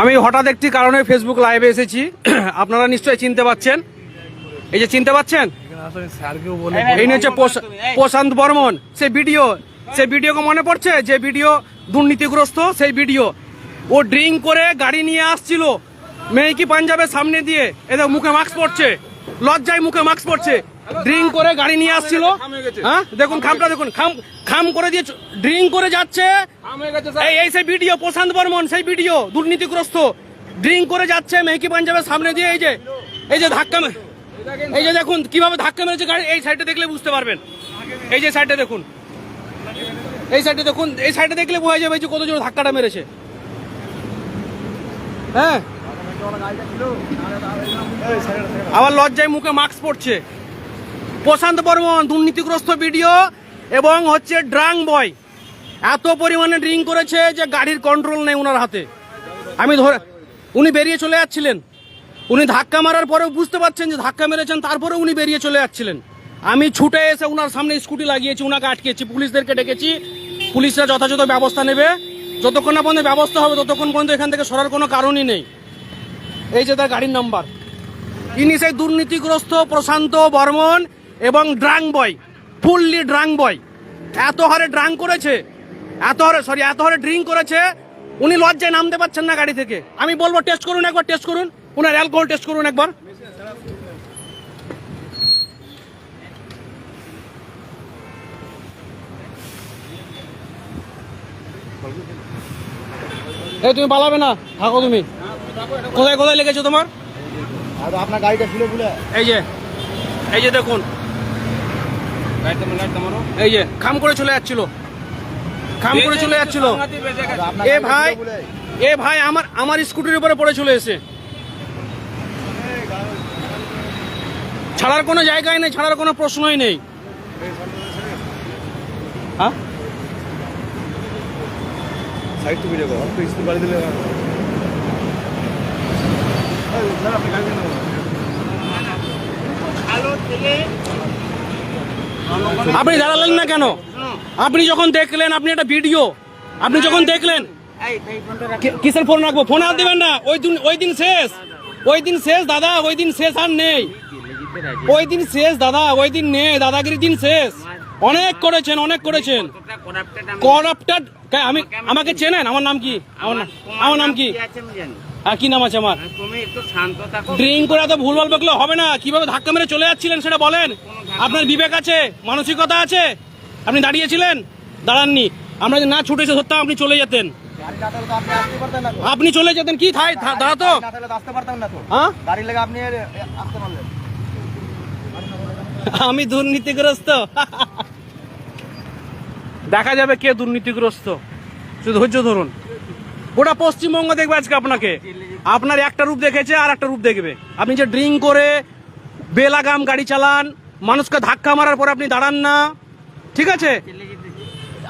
আমি হঠাৎ একটি কারণে ফেসবুক লাইভে এসেছি। আপনারা নিশ্চয়ই চিনতে পাচ্ছেন, এই যে চিনতে পাচ্ছেন, এই হচ্ছে প্রশান্ত বর্মন। সেই ভিডিওকে মনে পড়ছে, যে ভিডিও দুর্নীতিগ্রস্ত, সেই ভিডিও। ও ড্রিঙ্ক করে গাড়ি নিয়ে আসছিল মেহকি পাঞ্জাবের সামনে দিয়ে, এদের মুখে মাস্ক পড়ছে, লজ্জায় মুখে মাস্ক পড়ছে। ড্রিঙ্ক করে গাড়ি নিয়ে আসছিল, হ্যাঁ দেখুন খামটা দেখুন, খাম করে দিয়ে ড্রিঙ্ক করে যাচ্ছে। এই সেই ভিডিও প্রশান্ত বর্মন, সেই ভিডিও দুর্নীতিগ্রস্ত, ড্রিঙ্ক করে যাচ্ছে মেহকি পাঞ্জাবের সামনে দিয়ে। এই যে ধাক্কা, এই যে দেখুন কিভাবে ধাক্কা মেরেছে গাড়ি। এই সাইডে দেখলে বুঝতে পারবেন, এই যে সাইডে দেখুন, এই সাইডে দেখুন, এই সাইডে দেখলে বোঝা যাবে যে কত জোর ধাক্কাটা মেরেছে। হ্যাঁ, আবার লজ্জায় মুখে মাস্ক পড়ছে। প্রশান্ত বর্মন দুর্নীতিগ্রস্ত ভিডিও এবং হচ্ছে ড্রাং বয়, এত পরিমাণে ড্রিঙ্ক করেছে যে গাড়ির কন্ট্রোল নেই ওনার হাতে। আমি ধরে, উনি বেরিয়ে চলে যাচ্ছিলেন, উনি ধাক্কা মারার পরেও বুঝতে পারছেন যে ধাক্কা মেরেছেন, তারপরে উনি বেরিয়ে চলে যাচ্ছিলেন। আমি ছুটে এসে ওনার সামনে স্কুটি লাগিয়েছি, ওনাকে আটকেছি, পুলিশদেরকে ডেকেছি। পুলিশরা যথাযথ ব্যবস্থা নেবে, যতক্ষণ না পর্যন্ত ব্যবস্থা হবে ততক্ষণ পর্যন্ত এখান থেকে সরার কোনো কারণই নেই। এই যে তার গাড়ির নাম্বার, ইনি সেই দুর্নীতিগ্রস্ত প্রশান্ত বর্মন এবং ড্রাং বয়, ফুললি ড্রাং বয়। এত হারে ড্রাং করেছে, এত হারে ড্রিঙ্ক করেছে, উনি লজ্জায় নামতে পারছেন না গাড়ি থেকে। আমি বলবো টেস্ট করুন, একবার টেস্ট করুন, উনার অ্যালকোহল টেস্ট করুন একবার। এই তুমি পালাবে না, থাকো তুমি। কোথায় কোথায় লেগেছে তোমার? আপনার গাড়িটা ছিল বলে। এই যে দেখুন, এই যে খাম করে চলে যাচ্ছিল, এ ভাই আমার স্কুটির উপরে পড়ে চলে এসে। ছাড়ার কোনো জায়গায় নেই, ছাড়ার কোনো প্রশ্নই নেই। হ্যাঁ, সাইড টু ভিডিও করো, তো স্কুল বাড়ি দিলে আপনি দাঁড়ালেন না কেন? আপনি যখন দেখলেন, আপনি একটা ভিডিও, আপনি যখন দেখলেন, কিসের ফোন রাখবো? ফোন আর দেবেন না। ওই দিন শেষ দাদা, ওই দিন শেষ আর নেই। ওই দিন শেষ দাদা, ওই দিন নেই, দাদাগিরির দিন শেষ। অনেক করেছেন, অনেক করেছেন। করাপ্টেড। আমাকে চেনেন? আমার নাম কি? আমার নাম কি? আর কি নাম আছে আমার? ড্রিঙ্ক করে এত ভুলভাল বকলে হবে না। কিভাবে ধাক্কা মেরে চলে যাচ্ছিলেন সেটা বলেন। আপনার বিবেক আছে, মানসিকতা আছে? আপনি দাঁড়িয়েছিলেন? দাঁড়াননি। আমরা যে না ছুটেছে ধরতাম, আপনি চলে যেতেন। আপনি চলে যেতেন কি? দাঁড়াতো, আমি দুর্নীতিগ্রস্ত। দেখা যাবে কে দুর্নীতিগ্রস্ত, শুধু ধৈর্য ধরুন। গোটা পশ্চিমবঙ্গ দেখবে আজকে আপনাকে। আপনার একটা রূপ দেখেছে, আর একটা রূপ দেখবে। আপনি যে ড্রিঙ্ক করে বেলাগাম গাড়ি চালান, মানুষকে ধাক্কা মারার পরে আপনি দাঁড়ান না, ঠিক আছে?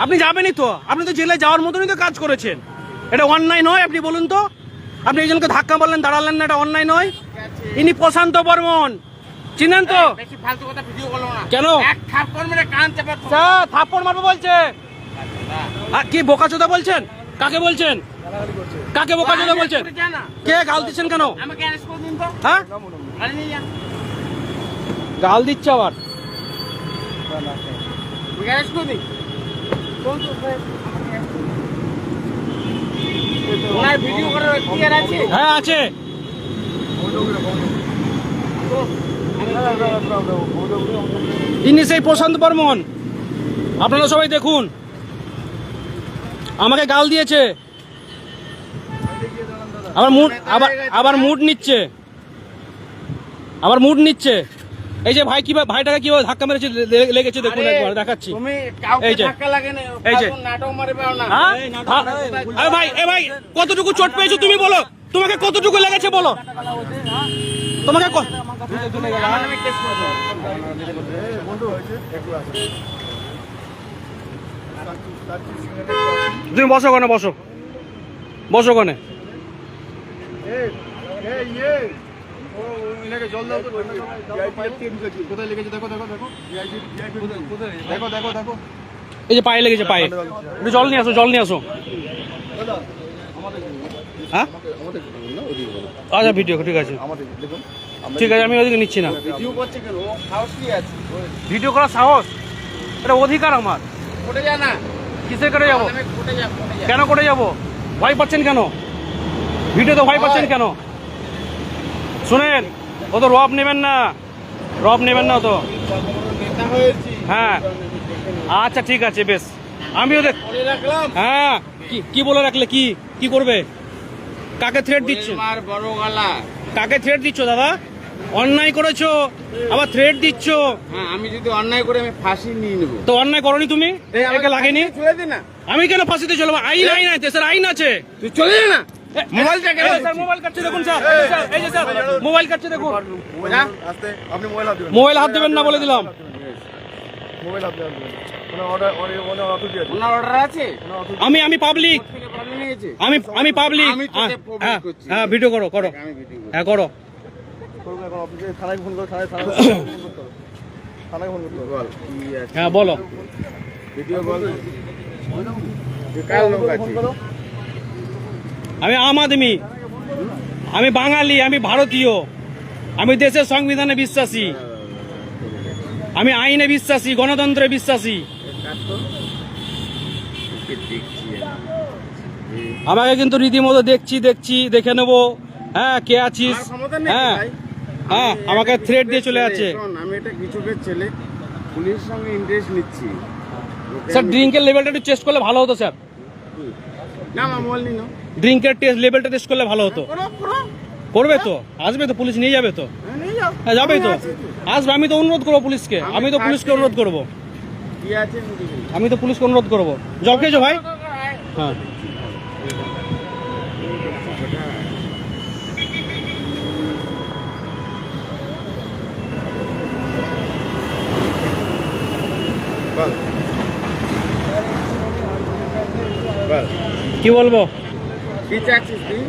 আপনি যাবেনই তো, আপনি তো জেলে যাওয়ার মতনই তো কাজ করেছেন। এটা অন্যায় নয়? আপনি বলুন তো, আপনি একজনকে ধাক্কা মারলেন, দাঁড়ালেন না, এটা অন্যায় নয়? ইনি প্রশান্ত বর্মন, চিনেন তো? কেন থাপ্পড় মারবো বলছে? কি বোকাচোদা বলছেন? কাকে বলছেন? কাকে বোকাচোদা বলছেন? কে গাল দিচ্ছেন কেন? হ্যাঁ, গাল দিচ্ছে আবার। হ্যাঁ আছে। ইনি সেই প্রশান্ত বর্মন, আপনারা সবাই দেখুন। আমাকে গাল দিয়েছে, আবার মুড নিচ্ছে। এই যে ভাই কিভাবে, ভাইটাকে কিভাবে ধাক্কা মেরেছে লেগেছে দেখুন, একবার দেখাচ্ছি। ভাই কতটুকু চোট পেয়েছো তুমি বলো? তোমাকে কতটুকু লেগেছে বলো? তোমাকে তুমি বসো কোনে, বসো কোনে। জল দাও তো, কোথায় লেগেছে দেখো দেখো দেখো দেখো দেখো দেখো। এই যে পায়ে লেগেছে, পায়ে। একটু জল নিয়ে আসো, জল নিয়ে আসো। হ্যাঁ আমাদের না ওদিকে বলো। আচ্ছা ভিডিও ঠিক আছে, আমাদের দেখুন ঠিক আছে, আমি ওদিকে নিচ্ছি না। ভিডিও করছে কেন? ও সাহস কি আছে? ভিডিও করার সাহস, এটা অধিকার আমার। কোটে যা না, কিসে করে যাবো? আমি কোটে যা, কোটে যা। কেন করে যাবো? ভয় পাচ্ছেন কেন? ভিডিওতে ভয় পাচ্ছেন কেন? শুনেন, ও তো রব নেবেন না, রব নেবেন না তো। নেতা হয়েছি। হ্যাঁ আচ্ছা ঠিক আছে, বেশ, আমিও দেখ। বলে রাখলাম। হ্যাঁ কি বলে রাখলে? কি করবে? কাকে থ্রেট দিচ্ছ? মার বড় গলা। কাকে থ্রেট দিচ্ছ দাদা? অন্যায় করেছো আবার থ্রেট দিচ্ছ। হ্যাঁ, আমি যদি অন্যায় করে আমি ফাঁসি নিয়ে নেবো। তো অন্যায় করনি তুমি, একে লাগেনি। চলে দে না, আমি কেন ফাঁসিতে চলবো? আইন আইন আছে স্যার, আইন আছে। তুই চলে যা না। মোবাইলটা কেন স্যার মোবাইল কাটছে দেখুন স্যার, এই যে স্যার মোবাইল কাটছে দেখুন। আস্তে, আপনি মোবাইল হাত দিবেন। মোবাইল হাত দেবেন না বলে দিলাম। মোবাইল হাত দিবেন। ওনার অর্ডার অথরিটি আছে। ওনার অর্ডার আছে। আমি পাবলিক, থেকে পাবলিক নিয়েছে। আমি পাবলিক। আমি তোকে public হ্যাঁ করছি। হ্যাঁ ভিডিও করো আমি ভিডিও করব। হ্যাঁ করো। করবো এখন অফিসে থানায় ফোন করো, থানায় ফোন করতে হবে। থানায় ফোন করতে হবে। বল কি আছে? হ্যাঁ বলো। ভিডিও বল। কাল লোক আছে। আমি আম আদমি, আমি বাঙালি, আমি ভারতীয়, আমি দেশের সংবিধানে বিশ্বাসী, আমি আইনে বিশ্বাসী, গণতন্ত্রে বিশ্বাসী। আমাকে কিন্তু রীতিমতো দেখে নেবো। হ্যাঁ কে আছিস? আমার ক্ষমতা নেই হ্যাঁ ভাই। হ্যাঁ আমি আমাকে একটা থ্রেট দিয়ে কৃষকের চলে ছেলে, যাচ্ছে। শোন, আমি একটা কৃষকের ছেলে, পুলিশের সঙ্গে ইন্টারেস্ট নিচ্ছি। ওকে স্যার আমি- ড্রিঙ্কের লেভেলটা একটু চেস্ট করলে ভালো হতো স্যার। না আমার মোবাইল নিনো। ড্রিঙ্কের লেভেলটা টেস্ট করলে ভালো হতো। করবে তো, আসবে তো, পুলিশ নিয়ে যাবে তো। হ্যাঁ, নিয়ে যাও। হ্যাঁ যাবেই তো, আমি আছি তো। আসবে। আমি তো অনুরোধ করবো পুলিশকে, আমি তো পুলিশকে অনুরোধ করবো, কি আছে আমি দেখি। আমি তো পুলিশকে অনুরোধ করবো। জব খেয়েছো ভাই? হ্যাঁ বল। বল। কি বলবো? কি চাচ্ছিস তুই?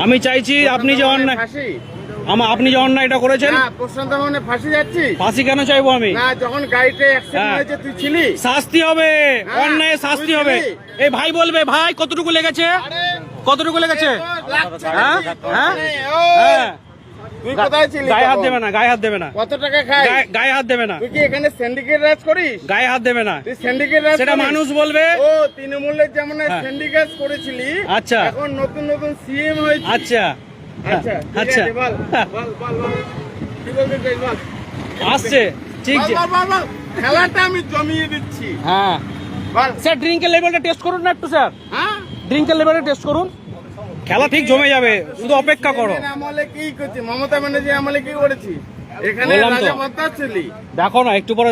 আমি চাইছি আপনি যে অন্যায়, ফাঁসি? আপনি যে অন্যায়টা করেছেন, না, প্রশান্ত ভবনে ফাঁসি যাচ্ছি? ফাঁসি কেন চাইবো আমি? না, যখন গাড়িতে অ্যাক্সিডেন্ট হ্যাঁ। হয়েছে তুই ছিলি? শাস্তি হবে, হ্যাঁ, অন্যায় শাস্তি হবে। বুঝলি? এই ভাই বলবে, ভাই কতটুকু লেগেছে, কতটুকু লেগেছে? হ্যাঁ হ্যাঁ হ্যাঁ, তুই কোথায় ছিলি? গায়ে হাত তখন? দেবে না, গায়ে হাত দেবে না, কত টাকা খাই? গায়ে হাত দেবে না, তুই কি এখানে সিন্ডিকেট রাজ করিস? গায়ে হাত দেবে না। তুই সিন্ডিকেট রাজ সেটা করিস? মানুষ বলবে। ও তৃণমূলের যেমন হ্যাঁ। সিন্ডিকেট করেছিলি, আচ্ছা। এখন নতুন নতুন সিএম হয়েছে। আচ্ছা আচ্ছা ঠিক আচ্ছা আছে, বল বল বল বল। কি বলতে চাই বল। আসছে ঠিক বল, যে। বল, বল, বল। খেলাটা আমি জমিয়ে দিচ্ছি। হ্যাঁ বল। স্যার ড্রিঙ্কের লেভেলটা টেস্ট করুন না একটু স্যার, হ্যাঁ? ড্রিঙ্কের লেভেলটা টেস্ট করুন, খেলা ঠিক জমে যাবে, শুধু অপেক্ষা করো। এর আমলে কি করছি? মমতা ব্যানার্জি আমলে কি করেছি? এখানে বললাম তো। রাজা বত্তা ছিলি। দেখো না একটু পরে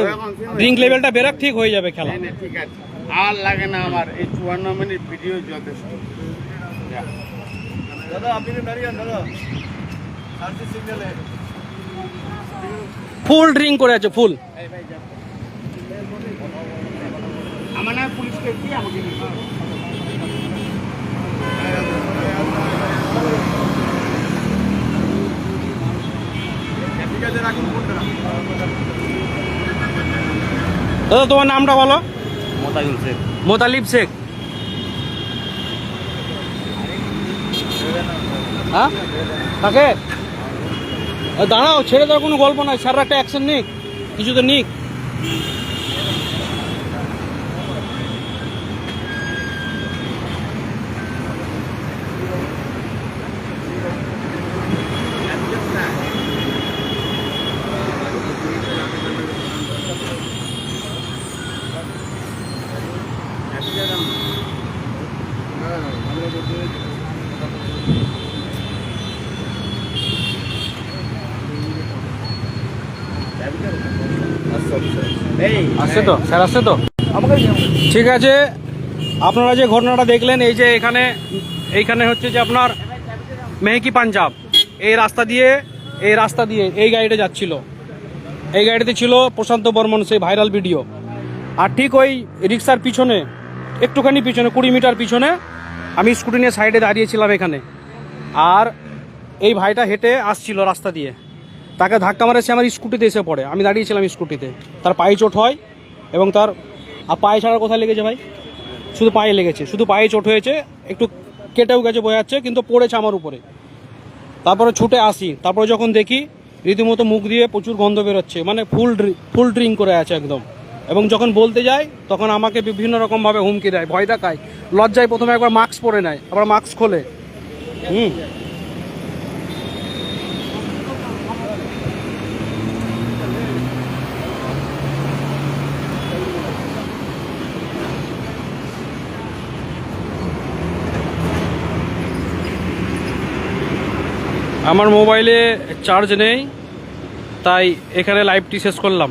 ড্রিঙ্ক লেভেলটা বেরাক, ঠিক হয়ে যাবে খেলা। নে, ঠিক আছে, আর লাগে না আমার এই 54 মিনিট ভিডিও যথেষ্ট। যা। দাদা আপনি দাঁড়িয়ে দাদা শান্তি সিগন্যালে ফুল ড্রিঙ্ক করে আছে, ফুল। আমার না পুলিশকে কি আমাকে দিতে হবে? ঠিক আছে, রাখুন ফোনটা। দাদা তোমার নামটা বলো। মোতায়ুল শেখ। মোতালিব শেখ। হ্যাঁ কাকে? দাঁড়াও, ছেড়ে দেওয়ার কোনো গল্প নয়, স্যাররা একটা অ্যাকশন নিক, কিছু তো নিক। আসছে তো স্যার, আসছে তো, ঠিক আছে। আপনারা যে ঘটনাটা দেখলেন, এই যে এইখানে হচ্ছে যে আপনার মেহকি পাঞ্জাব, এই রাস্তা দিয়ে এই গাড়িটা যাচ্ছিল, এই গাড়িতে ছিল প্রশান্ত বর্মন, সেই ভাইরাল ভিডিও। আর ঠিক ওই রিক্সার পিছনে, একটুখানি পিছনে, 20 মিটার পিছনে আমি স্কুটি নিয়ে সাইডে দাঁড়িয়েছিলাম এখানে। আর এই ভাইটা হেঁটে আসছিল রাস্তা দিয়ে, তাকে ধাক্কা মারে, সে আমার স্কুটিতে এসে পড়ে, আমি দাঁড়িয়েছিলাম স্কুটিতে। তার পায়ে চোট হয়, এবং তার পায়ে ছাড়া কোথায় লেগেছে ভাই? শুধু পায়ে লেগেছে, শুধু পায়ে চোট হয়েছে, একটু কেটেও গেছে বোঝা যাচ্ছে, কিন্তু পড়েছে আমার উপরে। তারপরে ছুটে আসি, তারপরে যখন দেখি রীতিমতো মুখ দিয়ে প্রচুর গন্ধ বেরোচ্ছে, মানে ফুল ড্রিঙ্ক করে আছে একদম। এবং যখন বলতে যাই তখন আমাকে বিভিন্ন রকমভাবে হুমকি দেয়, ভয় দেখায়, লজ্জায় প্রথমে একবার মাস্ক পরে নেয়, আবার মাস্ক খোলে। আমার মোবাইলে চার্জ নেই, তাই এখানে লাইভটি শেষ করলাম।